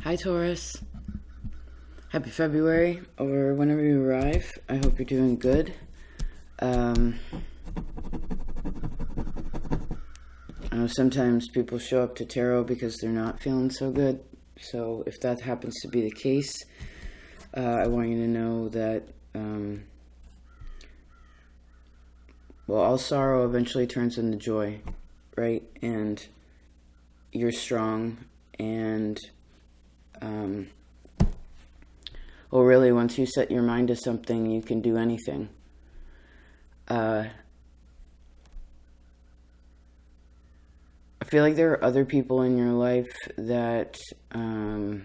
Hi, Taurus. Happy February, or whenever you arrive. I hope you're doing good. I know sometimes people show up to tarot because they're not feeling so good. So if that happens to be the case, I want you to know that, all sorrow eventually turns into joy, right? And you're strong, and really, once you set your mind to something, you can do anything. I feel like there are other people in your life that are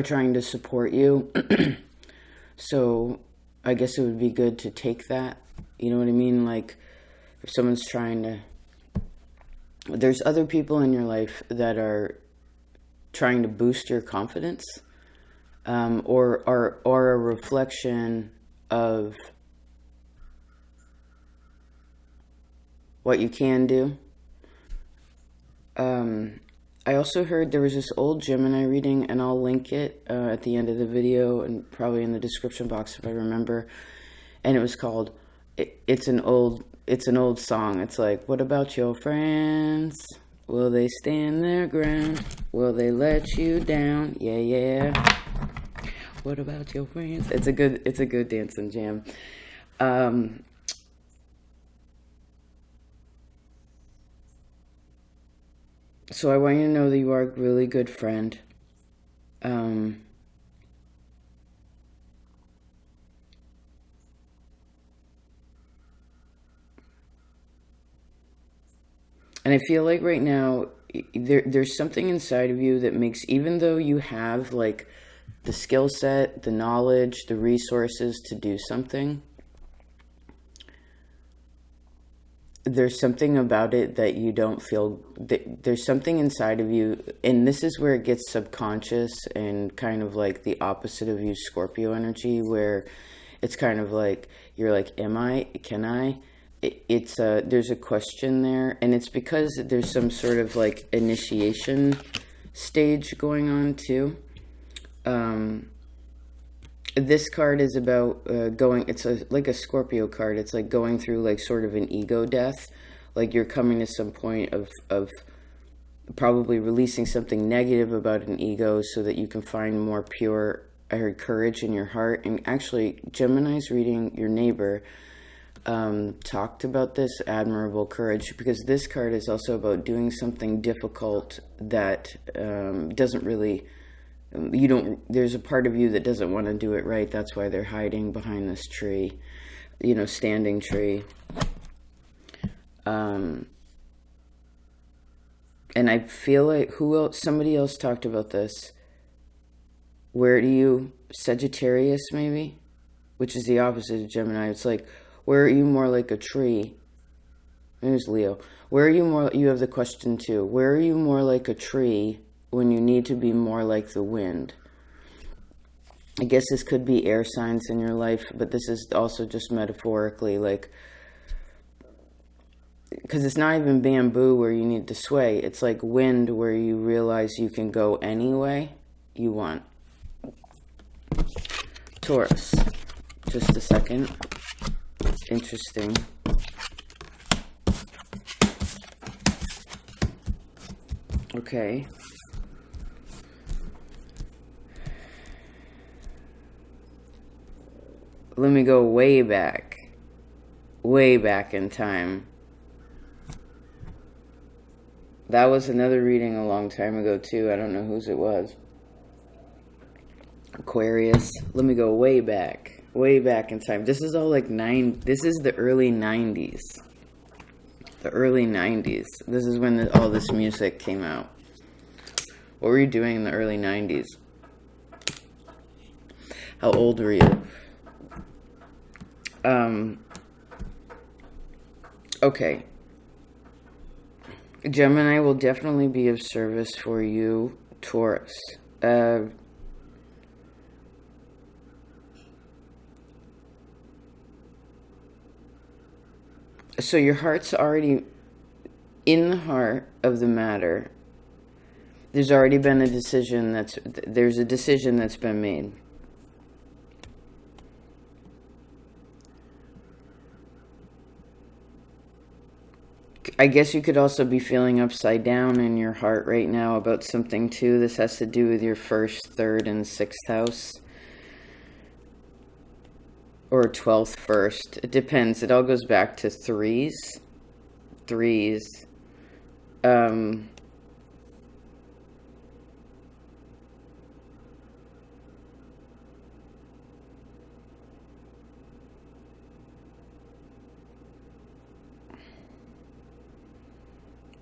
trying to support you. So I guess it would be good to take that. You know what I mean? Like, if someone's trying to... There's other people in your life that are trying to boost your confidence, or a reflection of what you can do. I also heard there was this old Gemini reading, and I'll link it at the end of the video and probably in the description box if I remember. And it was called, it's an old song. It's like, what about your friends? Will they stand their ground? Will they let you down? Yeah, yeah. What about your friends? It's a good dancing jam. So I want you to know that you are a really good friend. And I feel like right now, there's something inside of you that makes, even though you have like the skill set, the knowledge, the resources to do something, there's something about it that you don't feel, there's something inside of you, and this is where it gets subconscious and kind of like the opposite of you, Scorpio energy, where it's kind of like, you're like, am I, can I? There's a question there, and it's because there's some sort of like initiation stage going on too. This card is about going, it's like a Scorpio card. It's like going through like sort of an ego death. Like you're coming to some point of probably releasing something negative about an ego so that you can find more pure, I heard, courage in your heart. And actually, Gemini's reading your neighbor talked about this admirable courage, because this card is also about doing something difficult that doesn't really... there's a part of you that doesn't want to do it right. That's why they're hiding behind this tree, standing tree. And I feel like somebody else talked about this. Sagittarius maybe, which is the opposite of Gemini. It's like, where are you more like a tree? Maybe it's Leo. Where are you more, you have the question too. Where are you more like a tree when you need to be more like the wind? I guess this could be air signs in your life, but this is also just metaphorically, like, because it's not even bamboo where you need to sway. It's like wind where you realize you can go any way you want. Taurus. Just a second. Interesting. Okay. Let me go way back in time. That was another reading a long time ago too. I don't know whose it was. Aquarius. Let me go way back in time. This is all like this is the early 90s. The early 90s. This is when all this music came out. What were you doing in the early 90s? How old were you? Okay. Gemini will definitely be of service for you, Taurus. So your heart's already in the heart of the matter, there's already been a decision there's a decision that's been made. I guess you could also be feeling upside down in your heart right now about something too. This has to do with your first, third, and sixth house. Or 12th first. It depends. It all goes back to threes.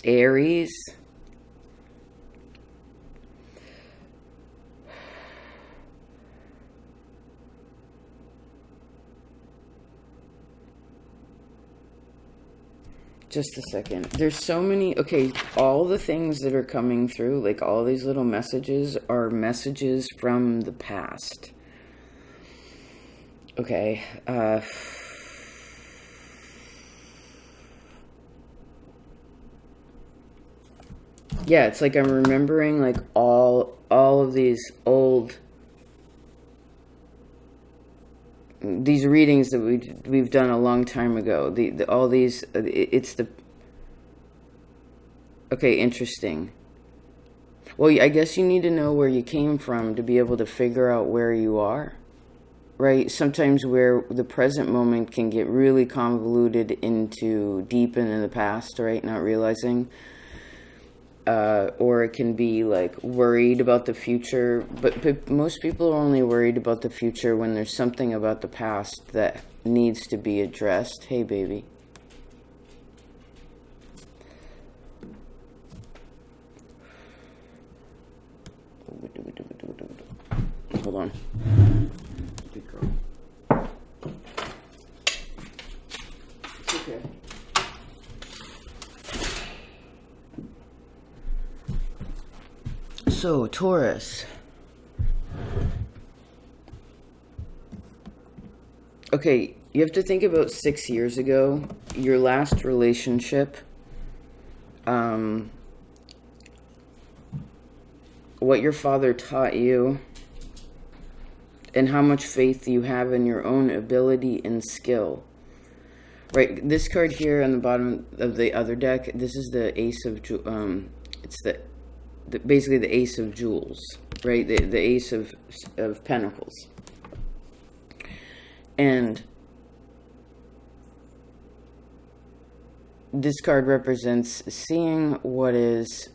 Aries. Just a second. There's so many. Okay, all the things that are coming through, like all these little messages, are messages from the past. Okay. Yeah, it's like I'm remembering like all of these these readings that we've done a long time ago. All these, it's the. Okay, interesting. Well, I guess you need to know where you came from to be able to figure out where you are, right? Sometimes where the present moment can get really convoluted into deep into the past, right? Not realizing. Or it can be like worried about the future, but most people are only worried about the future when there's something about the past that needs to be addressed. Hey, baby. Hold on. Good girl. It's okay. So, Taurus. Okay, you have to think about 6 years ago, your last relationship, what your father taught you, and how much faith you have in your own ability and skill. Right, this card here on the bottom of the other deck, this is the Ace of, it's basically the Ace of Jewels, right? The Ace of Pentacles. And this card represents seeing what is,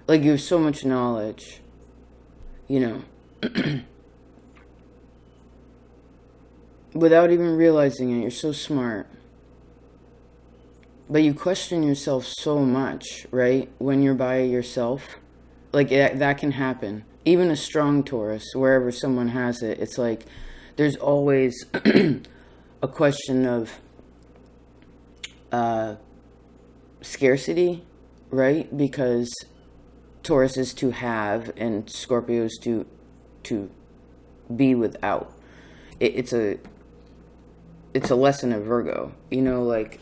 like, you have so much knowledge, you know, without even realizing it. You're so smart. But you question yourself so much, right? When you're by yourself. Like, that can happen. Even a strong Taurus, wherever someone has it, it's like there's always a question of scarcity, right? Because Taurus is to have and Scorpio is to be without. It's a lesson of Virgo. You know, like,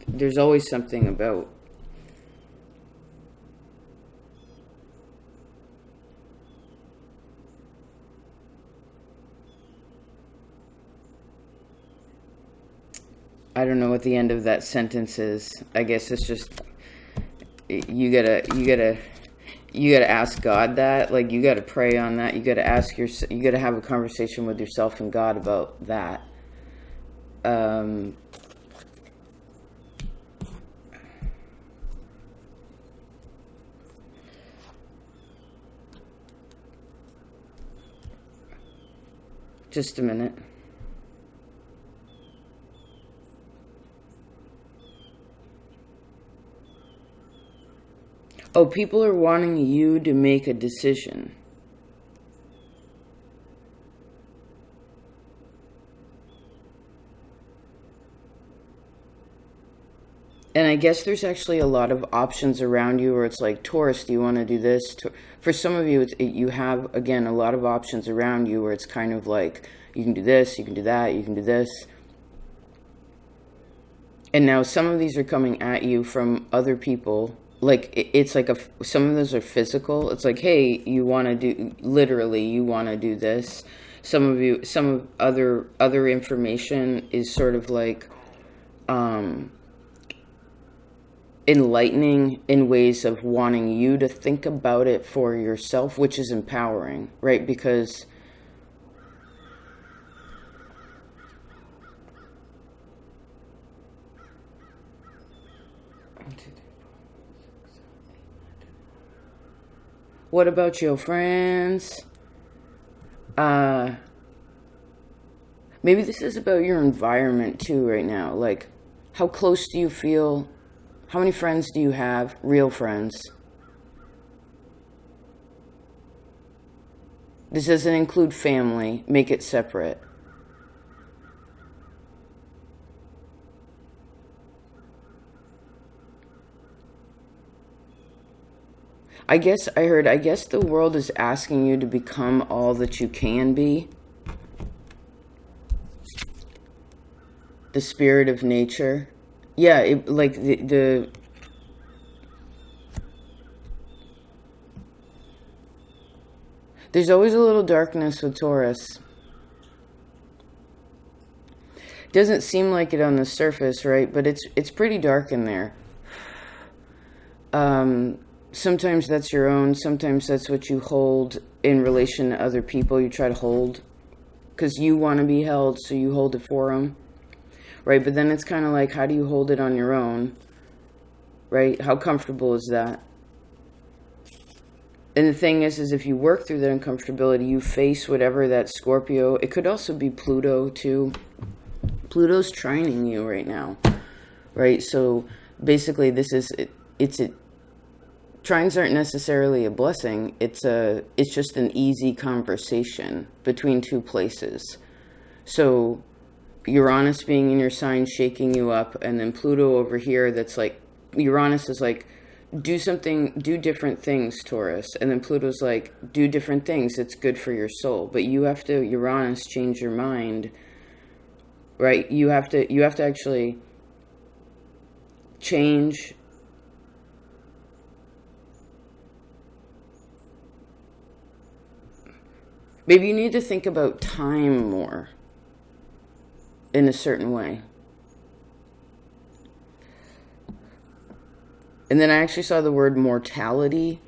there's always something about I don't know what the end of that sentence is. I guess it's just you gotta ask God that. Like, you gotta pray on that. You gotta ask you gotta have a conversation with yourself and God about that. Just a minute. Oh, people are wanting you to make a decision. And I guess there's actually a lot of options around you where it's like, Taurus, do you want to do this? For some of you, you have, again, a lot of options around you where it's kind of like, you can do this, you can do that, you can do this. And now some of these are coming at you from other people. Like it's like some of those are physical. It's like, hey, you want to do, literally you want to do this. Some of other information is sort of like enlightening in ways of wanting you to think about it for yourself, which is empowering, right? Because what about your friends? Maybe this is about your environment too right now. Like, how close do you feel? How many friends do you have? Real friends. This doesn't include family. Make it separate. I guess the world is asking you to become all that you can be. The spirit of nature. Yeah, like the there's always a little darkness with Taurus. Doesn't seem like it on the surface, right? But it's pretty dark in there. Sometimes that's your own. Sometimes that's what you hold in relation to other people. You try to hold because you want to be held, so you hold it for them, right? But then it's kind of like, how do you hold it on your own, right? How comfortable is that? And the thing is if you work through that uncomfortability, you face whatever that Scorpio. It could also be Pluto too. Pluto's trining you right now, right? So basically, trines aren't necessarily a blessing. It's just an easy conversation between two places. So Uranus being in your sign, shaking you up, and then Pluto over here, that's like, Uranus is like, do different things, Taurus. And then Pluto's like, do different things. It's good for your soul. But you have to, Uranus, change your mind, right? You have to actually change. Maybe you need to think about time more in a certain way. And then I actually saw the word mortality.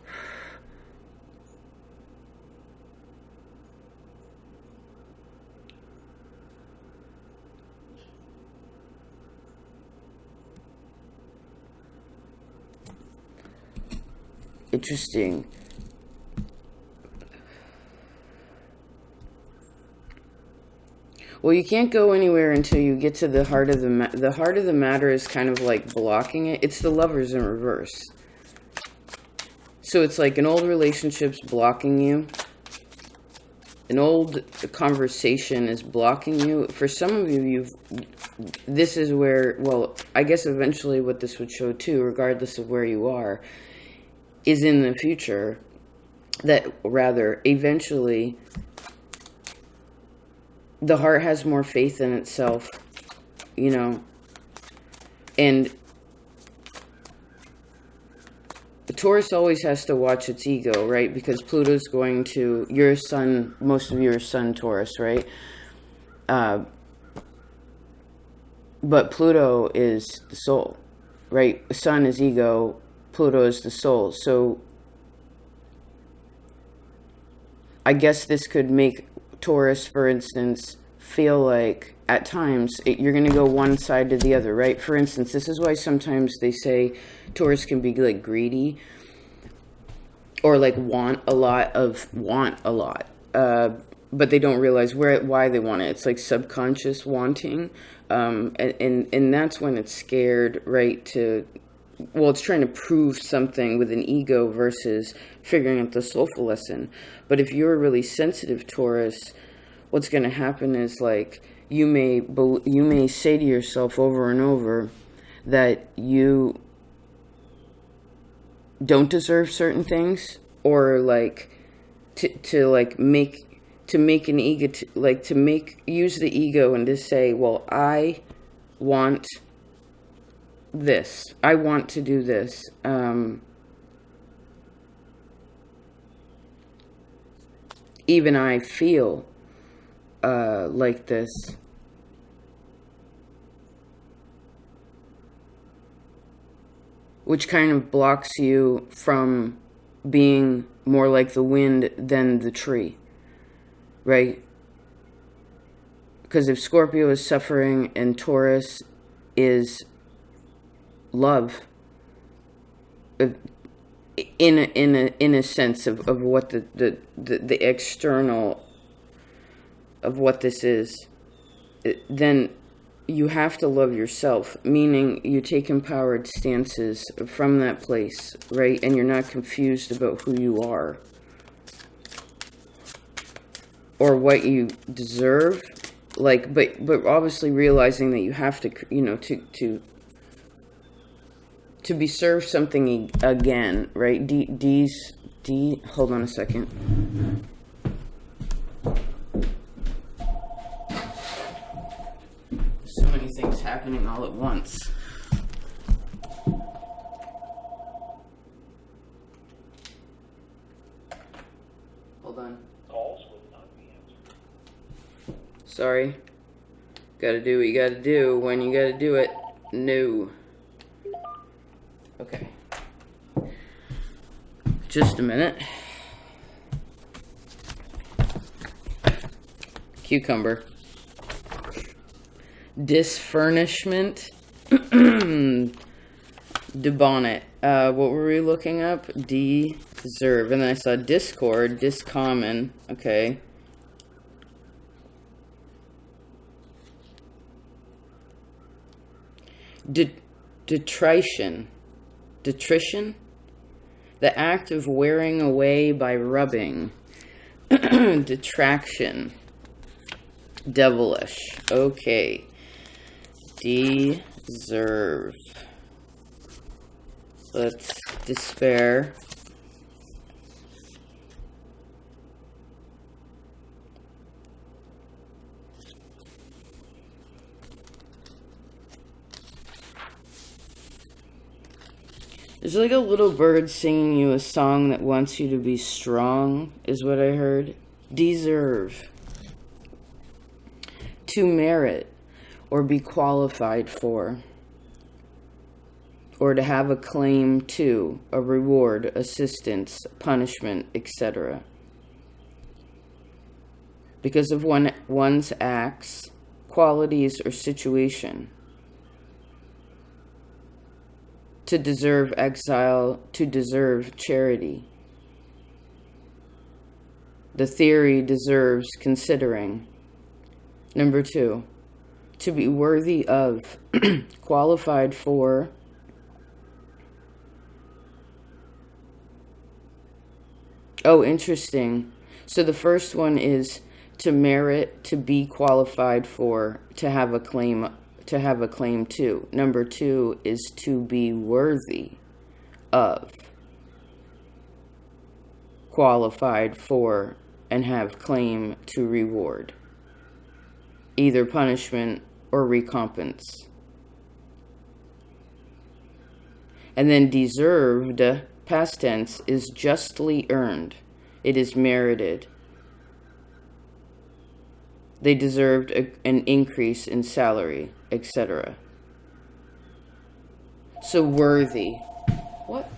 Interesting. Well, you can't go anywhere until you get to the heart of the heart of the matter is kind of like blocking it. It's the Lovers in reverse. So it's like an old relationship's blocking you. An old conversation is blocking you. For some of you, this is where, well, I guess eventually what this would show too, regardless of where you are, is in the future, that rather, eventually, the heart has more faith in itself, you know, and the Taurus always has to watch its ego, right? Because Pluto's going to, your sun, most of you are sun Taurus, right? But Pluto is the soul, right? Sun is ego, Pluto is the soul. So I guess this could make Taurus, for instance, feel like at times you're going to go one side to the other, right? For instance, this is why sometimes they say Taurus can be like greedy or like want a lot, but they don't realize why they want it. It's like subconscious wanting, and that's when it's scared, right? It's trying to prove something with an ego versus figuring out the soulful lesson. But if you're a really sensitive Taurus, what's going to happen is like you may say to yourself over and over that you don't deserve certain things, or like make an ego use the ego and to say, well, I want this. I want to do this. Even I feel like this. Which kind of blocks you from being more like the wind than the tree, right? Because if Scorpio is suffering and Taurus is love, in a sense of what the external of what this is, then you have to love yourself, meaning you take empowered stances from that place, right? And you're not confused about who you are or what you deserve, like, but obviously realizing that you have to, you know, to be served something again, right? Hold on a second. So many things happening all at once. Hold on. Calls will not be answered. Sorry. Gotta do what you gotta do when you gotta do it. No. Okay. Just a minute. Cucumber. Disfurnishment. Debonnet. What were we looking up? Deserve. And then I saw discord, discommon. Okay. Detrition. Detrition? The act of wearing away by rubbing. Detraction. Devilish. Okay. Deserve. Let's despair. There's like a little bird singing you a song that wants you to be strong, is what I heard. Deserve. To merit or be qualified for, or to have a claim to, a reward, assistance, punishment, etc. Because of one's acts, qualities, or situation. To deserve exile, to deserve charity. The theory deserves considering. Number 2, to be worthy of, qualified for, oh, interesting. So the first one is to merit, to be qualified for, to have a claim to. Number 2 is to be worthy of, qualified for, and have claim to reward. Either punishment or recompense. And then deserved, past tense, is justly earned. It is merited. They deserved an increase in salary, etc. So worthy. What?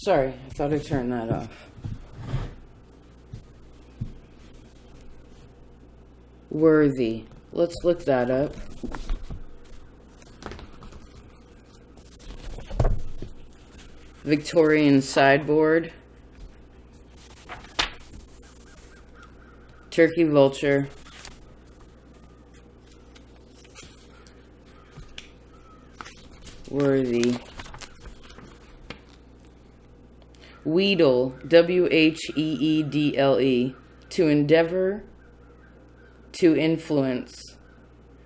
Sorry, I thought I turned that off. Worthy. Let's look that up. Victorian sideboard. Turkey vulture. Worthy. Wheedle, Wheedle, to endeavor, to influence,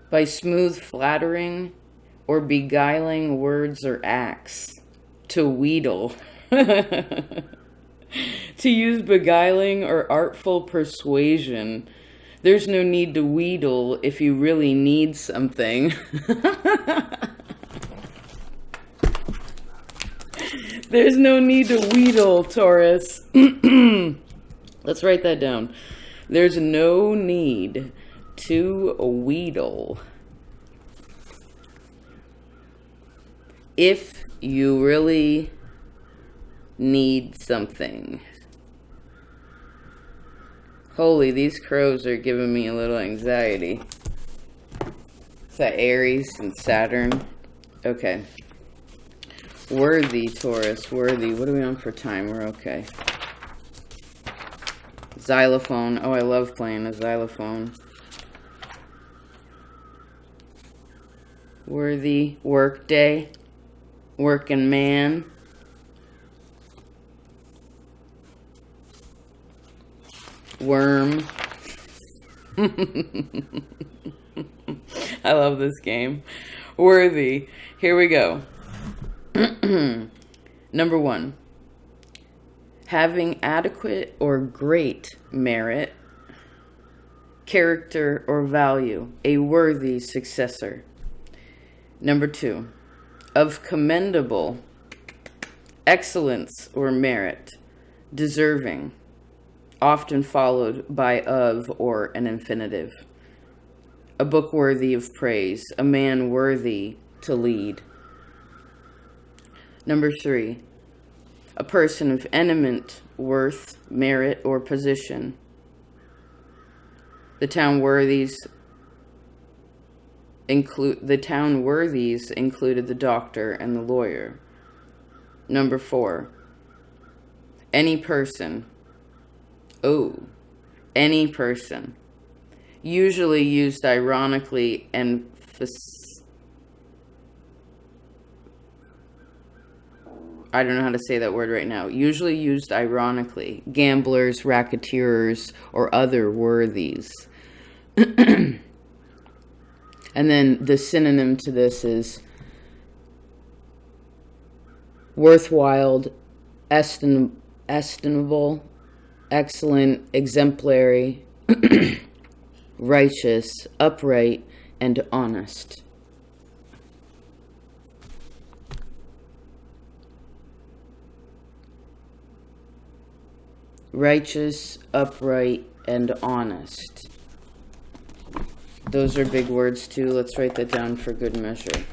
by smooth flattering or beguiling words or acts. To wheedle. To use beguiling or artful persuasion There's no need to wheedle if you really need something. There's no need to wheedle, Taurus. Let's write that down. There's no need to wheedle if you really need something. Holy, these crows are giving me a little anxiety. Is that Aries and Saturn? Okay. Worthy, Taurus, worthy. What are we on for time? We're okay. Xylophone. Oh, I love playing a xylophone. Worthy, work day, working man. Worm. I love this game. Worthy. Here we go. Number 1. Having adequate or great merit, character, or value, a worthy successor. Number 2. Of commendable excellence or merit, deserving, often followed by of or an infinitive. A book worthy of praise, a man worthy to lead. Number 3, a person of eminent worth, merit, or position. The town worthies included the doctor and the lawyer. Number 4, any person. Oh, any person. Usually used ironically and I don't know how to say that word right now. Usually used ironically. Gamblers, racketeers, or other worthies. And then the synonym to this is worthwhile, estimable, excellent, exemplary, righteous, upright, and honest. Righteous, upright, and honest. Those are big words too. Let's write that down for good measure.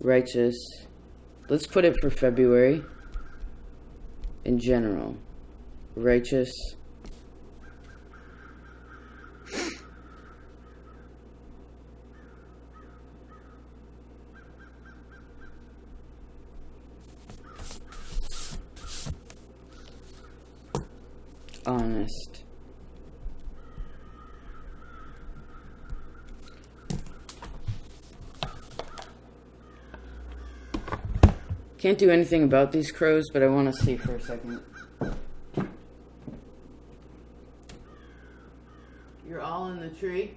Righteous. Let's put it for February. In general. Righteous. Honest. Can't do anything about these crows, but I want to see for a second. You're all in the tree?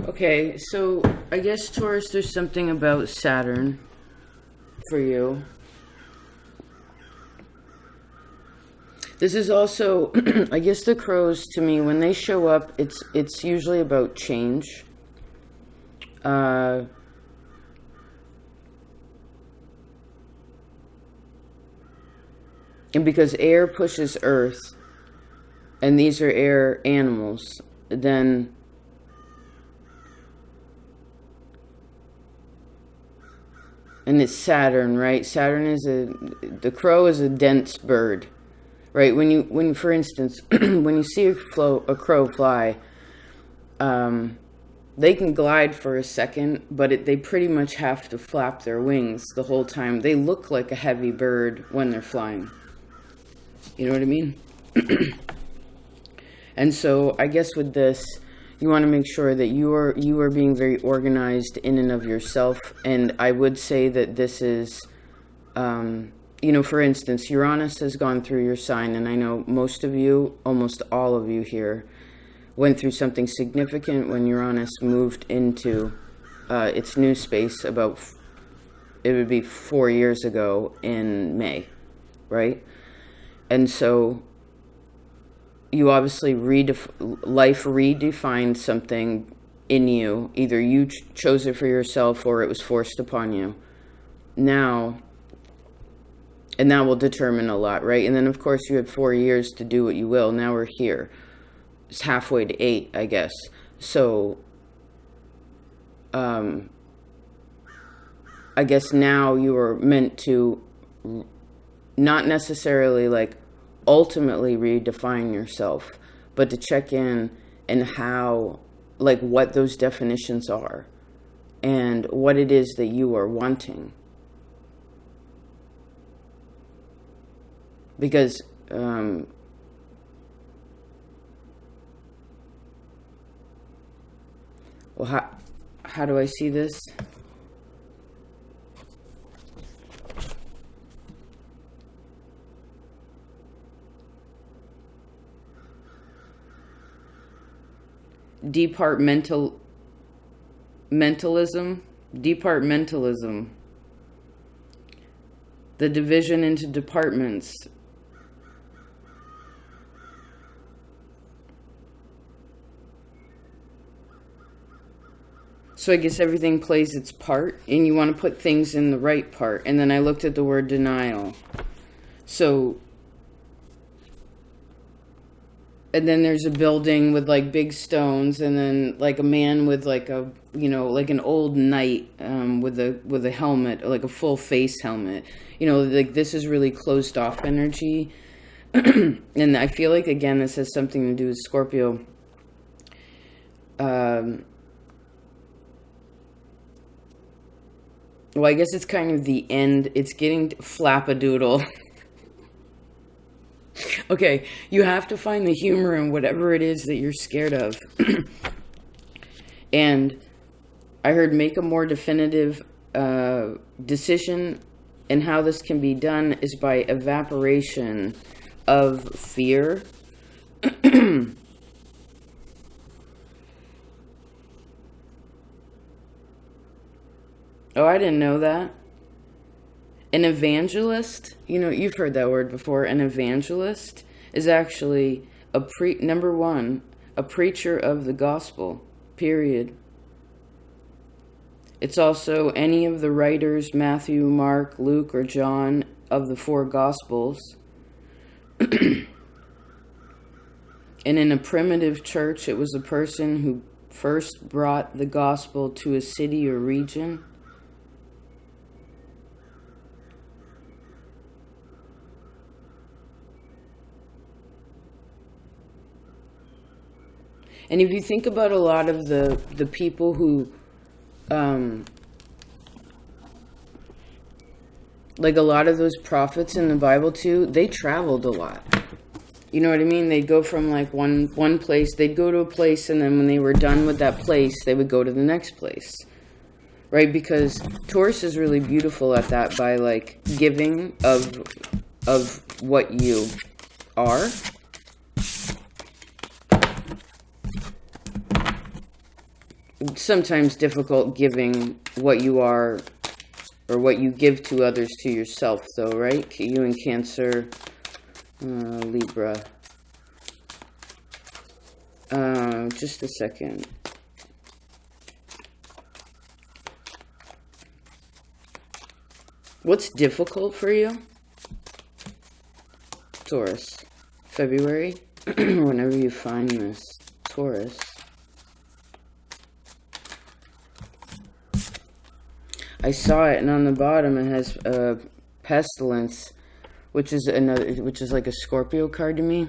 Okay, so I guess Taurus, there's something about Saturn for you. This is also, I guess the crows, to me, when they show up, it's usually about change. And because air pushes earth, and these are air animals, then and it's Saturn, right? Saturn is the crow is a dense bird. Right, when for instance, when you see a crow fly, they can glide for a second, but they pretty much have to flap their wings the whole time. They look like a heavy bird when they're flying. You know what I mean? And so I guess with this, you want to make sure that you are being very organized in and of yourself. And I would say that this is, for instance, Uranus has gone through your sign, and I know most of you, almost all of you here, went through something significant when Uranus moved into its new space about, it would be 4 years ago in May, right? And so you obviously life redefined something in you. Either you chose it for yourself or it was forced upon you. Now, and that will determine a lot, right? And then, of course, you had 4 years to do what you will. Now we're here. It's halfway to 8, I guess. So, I guess now you are meant to not necessarily like ultimately redefine yourself, but to check in and how, like, what those definitions are and what it is that you are wanting. Because well, how do I see this? Departmentalism. The division into departments. So I guess everything plays its part, and you want to put things in the right part. And then I looked at the word denial. So, and then there's a building with like big stones, and then like a man with like a, you know, like an old knight with a helmet, like a full face helmet. You know, like this is really closed off energy. And I feel like, again, this has something to do with Scorpio. Well, I guess it's kind of the end. It's getting flappadoodle. Okay, you have to find the humor in whatever it is that you're scared of. And I heard make a more definitive decision, and how this can be done is by evaporation of fear. Oh, I didn't know that. An evangelist, you know, you've heard that word before. An evangelist is actually number one, a preacher of the gospel, period. It's also any of the writers, Matthew, Mark, Luke, or John, of the 4 gospels. And in a primitive church, it was a person who first brought the gospel to a city or region. And if you think about a lot of the people who, like a lot of those prophets in the Bible too, they traveled a lot. You know what I mean? They'd go from like one place, they'd go to a place, and then when they were done with that place, they would go to the next place. Right? Because Taurus is really beautiful at that, by like giving of what you are. Sometimes difficult giving what you are, or what you give to others, to yourself, though, right? You in Cancer, Libra. Just a second. What's difficult for you? Taurus. February. Whenever you find this. Taurus. I saw it, and on the bottom it has pestilence, which is like a Scorpio card to me.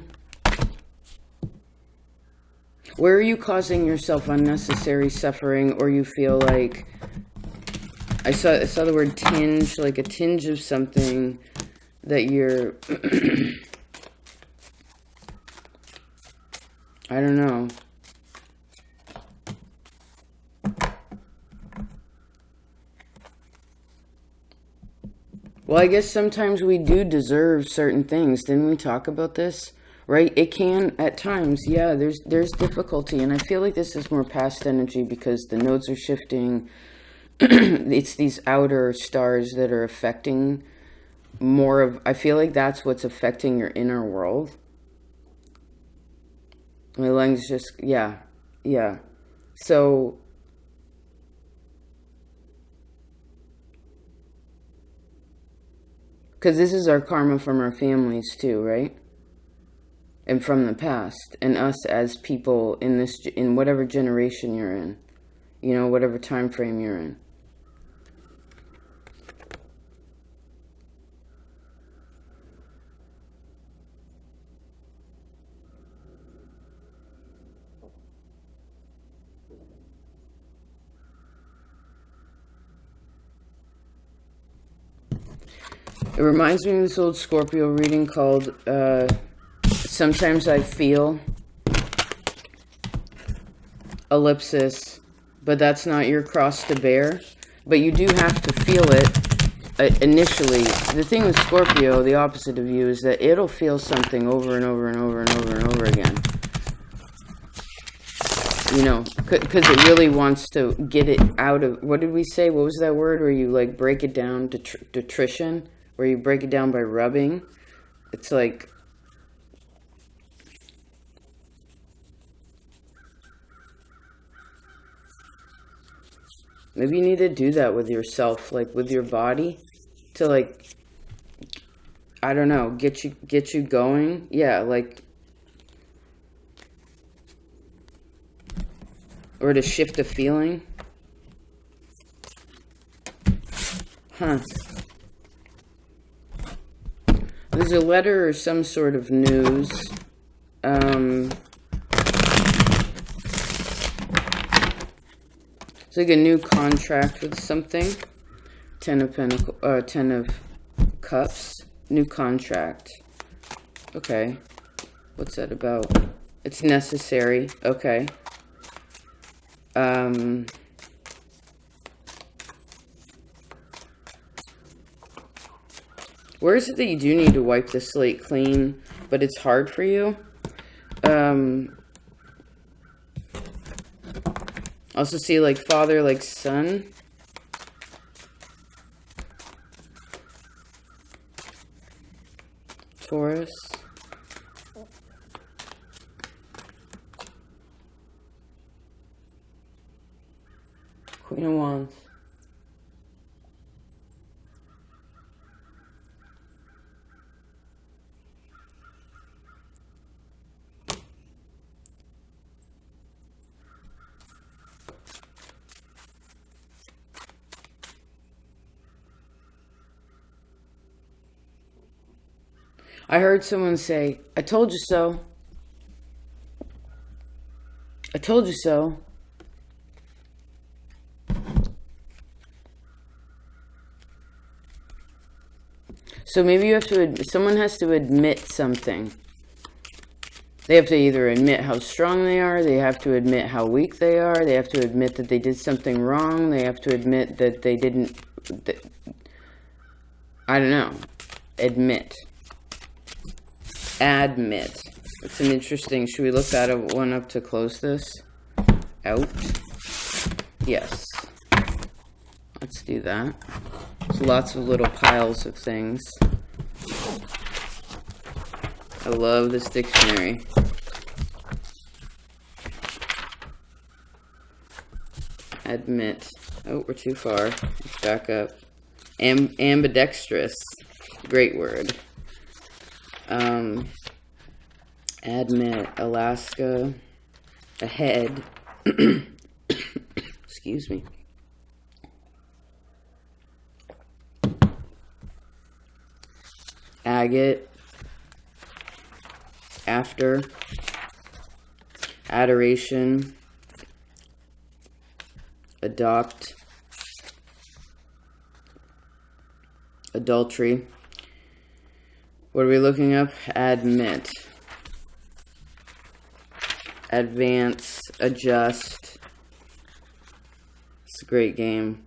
Where are you causing yourself unnecessary suffering, or you feel like, I saw the word tinge, like a tinge of something that you're I don't know. Well, I guess sometimes we do deserve certain things. Didn't we talk about this? right? It can at times, yeah, there's difficulty, and I feel like this is more past energy because the nodes are shifting. It's these outer stars that are affecting more of, I feel like that's what's affecting your inner world. My lungs just, yeah, yeah. So, because this is our karma from our families too, right? And from the past, and us as people in this, in whatever generation you're in, you know, whatever time frame you're in. It reminds me of this old Scorpio reading called Sometimes I Feel, ellipsis, but that's not your cross to bear. But you do have to feel it initially. The thing with Scorpio, the opposite of you, is that it'll feel something over and over and over and over and over again. You know, because it really wants to get it out of, what did we say? What was that word where you like break it down to detrition? Where you break it down by rubbing. It's like, maybe you need to do that with yourself, like with your body, to like, I don't know, get you going. Yeah, like, or to shift a feeling. Huh. There's a letter or some sort of news. It's like a new contract with something. Ten of Cups. New contract. Okay. What's that about? It's necessary. Okay. Where is it that you do need to wipe the slate clean, but it's hard for you? Also see like father, like son. Taurus. Queen of Wands. I heard someone say, I told you so. I told you so. So maybe you have to, someone has to admit something. They have to either admit how strong they are, they have to admit how weak they are, they have to admit that they did something wrong, they have to admit that they didn't, I don't know, admit. Admit. It's an interesting, should we look that one up to close this out? Yes. Let's do that. There's lots of little piles of things. I love this dictionary. Admit. Oh, we're too far. Let's back up. Ambidextrous. Great word. Admit. Alaska. Ahead. Excuse me. Agate. After. Adoration. Adopt. Adultery. What are we looking up? Admit. Advance. Adjust. It's a great game.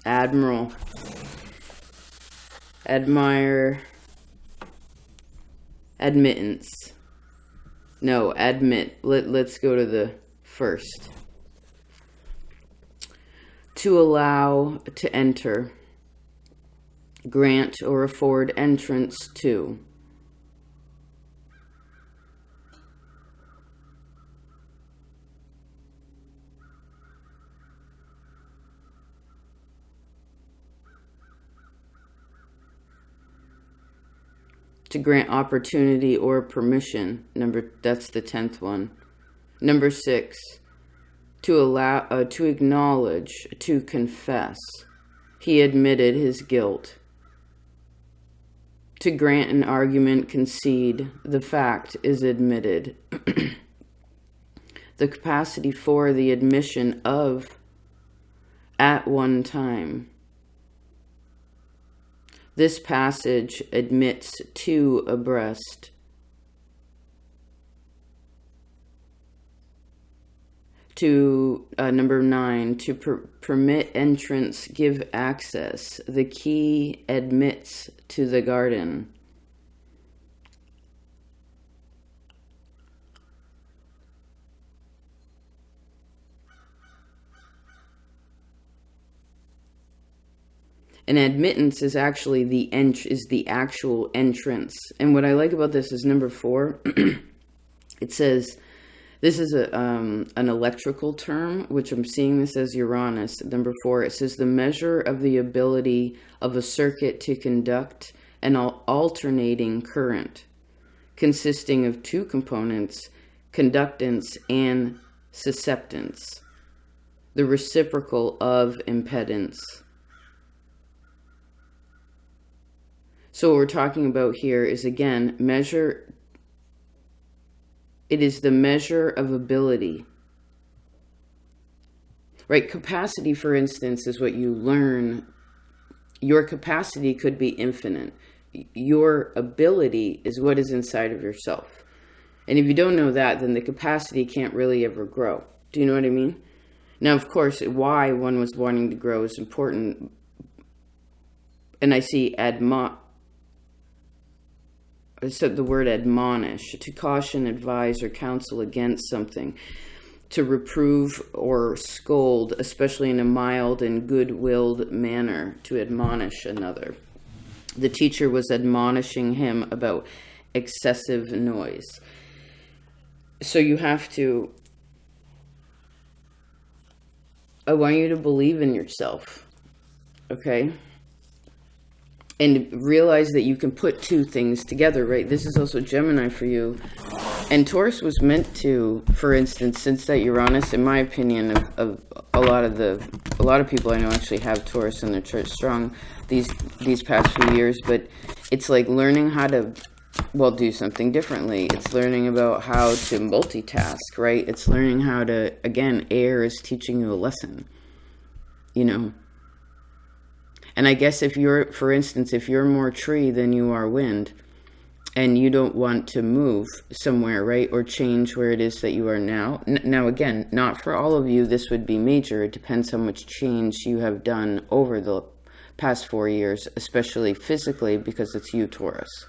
Admiral. Admire. Admittance. No, admit. Let's go to the first. To allow, to enter. Grant or afford entrance to. To grant opportunity or permission. That's the 10th one. Number 6. To allow, to acknowledge, to confess. He admitted his guilt. To grant an argument, concede. The fact is admitted. The capacity for the admission of at one time. This passage admits two abreast. To number 9, to permit entrance, give access. The key admits to the garden. And admittance is actually the actual entrance. And what I like about this is number 4. It says, this is an electrical term, which I'm seeing this as Uranus. Number 4, it says the measure of the ability of a circuit to conduct an alternating current, consisting of two components, conductance and susceptance, the reciprocal of impedance. So what we're talking about here is, again, measure. It is the measure of ability. Right? Capacity, for instance, is what you learn. Your capacity could be infinite. Your ability is what is inside of yourself. And if you don't know that, then the capacity can't really ever grow. Do you know what I mean? Now, of course, why one was wanting to grow is important. And I see so the word admonish, to caution, advise, or counsel against something, to reprove or scold, especially in a mild and good-willed manner, to admonish another. The teacher was admonishing him about excessive noise. So you have to, I want you to believe in yourself, okay? And realize that you can put two things together, right? This is also Gemini for you. And Taurus was meant to, for instance, since that Uranus, in my opinion, of a lot of people I know actually have Taurus in their chart strong these past few years, but it's like learning how to, do something differently. It's learning about how to multitask, right? It's learning how to, again, air is teaching you a lesson, you know? And I guess if you're, for instance, if you're more tree than you are wind, and you don't want to move somewhere, right, or change where it is that you are now. Now, again, not for all of you, this would be major. It depends how much change you have done over the past 4 years, especially physically, because it's you, Taurus.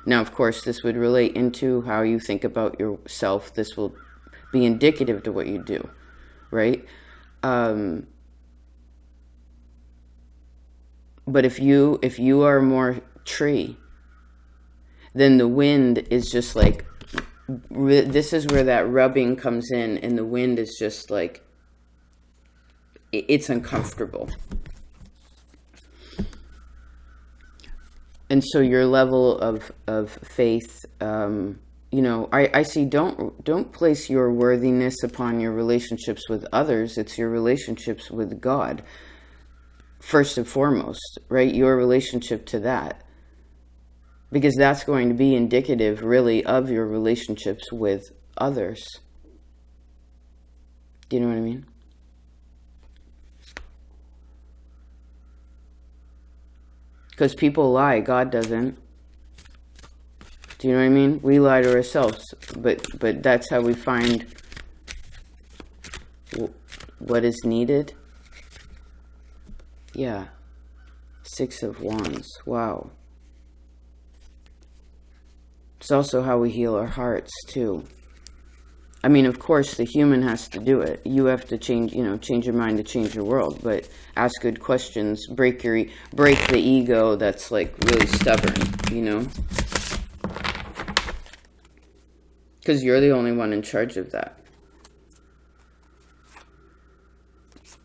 Now, of course, this would relate into how you think about yourself. This will be indicative to what you do, right? But if you are more tree, then the wind is just like, this is where that rubbing comes in, and the wind is just like, it's uncomfortable. And so your level of faith, I see, don't place your worthiness upon your relationships with others. It's your relationships with God, first and foremost, right? Your relationship to that. Because that's going to be indicative, really, of your relationships with others. Do you know what I mean? Because people lie, God doesn't. Do you know what I mean? We lie to ourselves, but that's how we find what is needed. Yeah. 6 of Wands. Wow. It's also how we heal our hearts, too. I mean, of course, the human has to do it. You have to change your mind to change your world. But ask good questions. Break the ego that's like really stubborn, because you're the only one in charge of that.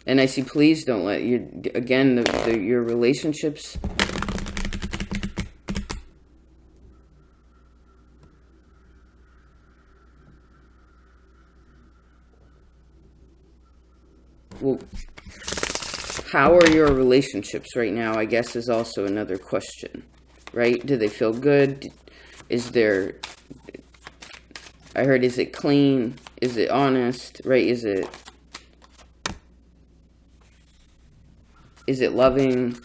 And I see, please don't let your relationships. Well, how are your relationships right now, I guess, is also another question, right? Do they feel good? Is it clean? Is it honest, right? Is it loving?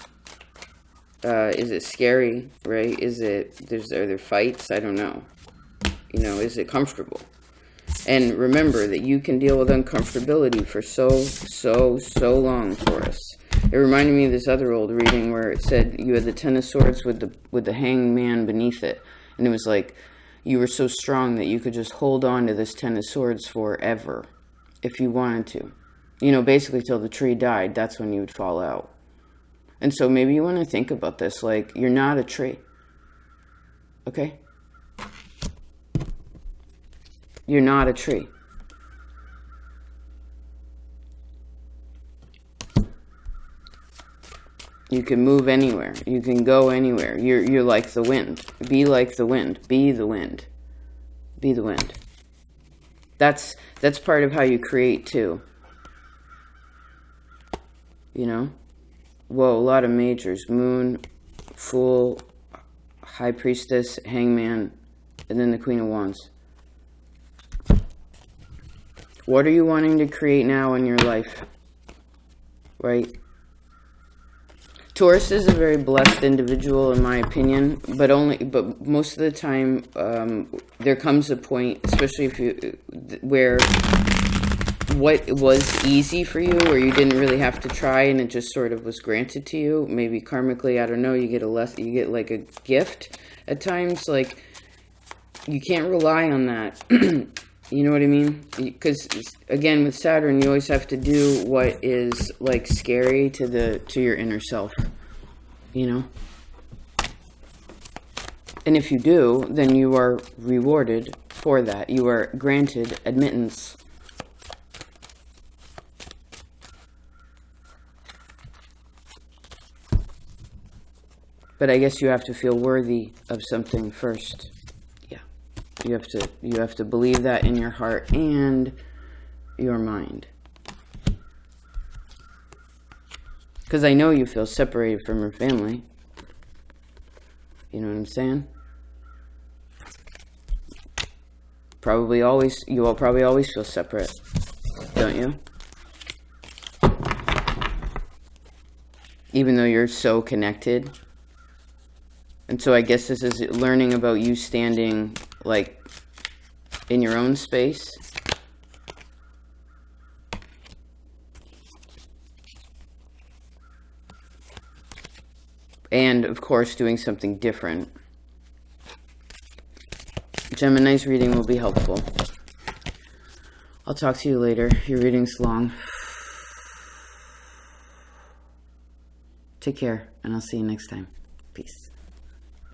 Is it scary, right? Are there fights? I don't know. Is it comfortable? And remember that you can deal with uncomfortability for so long, Taurus. It reminded me of this other old reading where it said you had the Ten of Swords with the Hanged Man beneath it. And it was like you were so strong that you could just hold on to this Ten of Swords forever if you wanted to. Basically till the tree died, that's when you would fall out. And so maybe you want to think about this, like, you're not a tree. Okay? You're not a tree. You can move anywhere. You can go anywhere. You're like the wind. Be like the wind. Be the wind. Be the wind. That's part of how you create too. Whoa, a lot of majors. Moon, Fool, High Priestess, Hangman, and then the Queen of Wands. What are you wanting to create now in your life? Right? Taurus is a very blessed individual, in my opinion, but most of the time, there comes a point, especially where what was easy for you, where you didn't really have to try, and it just sort of was granted to you. Maybe karmically, I don't know. You get like a gift at times. Like, you can't rely on that. You know what I mean? Because again, with Saturn, you always have to do what is like scary to your inner self. And if you do, then you are rewarded for that. You are granted admittance. But I guess you have to feel worthy of something first. You have to believe that in your heart and your mind. Because I know you feel separated from your family. You know what I'm saying? You will probably always feel separate, don't you? Even though you're so connected. And so I guess this is learning about you standing like in your own space. And of course doing something different. Gemini's reading will be helpful. I'll talk to you later. Your reading's long. Take care, and I'll see you next time. Peace.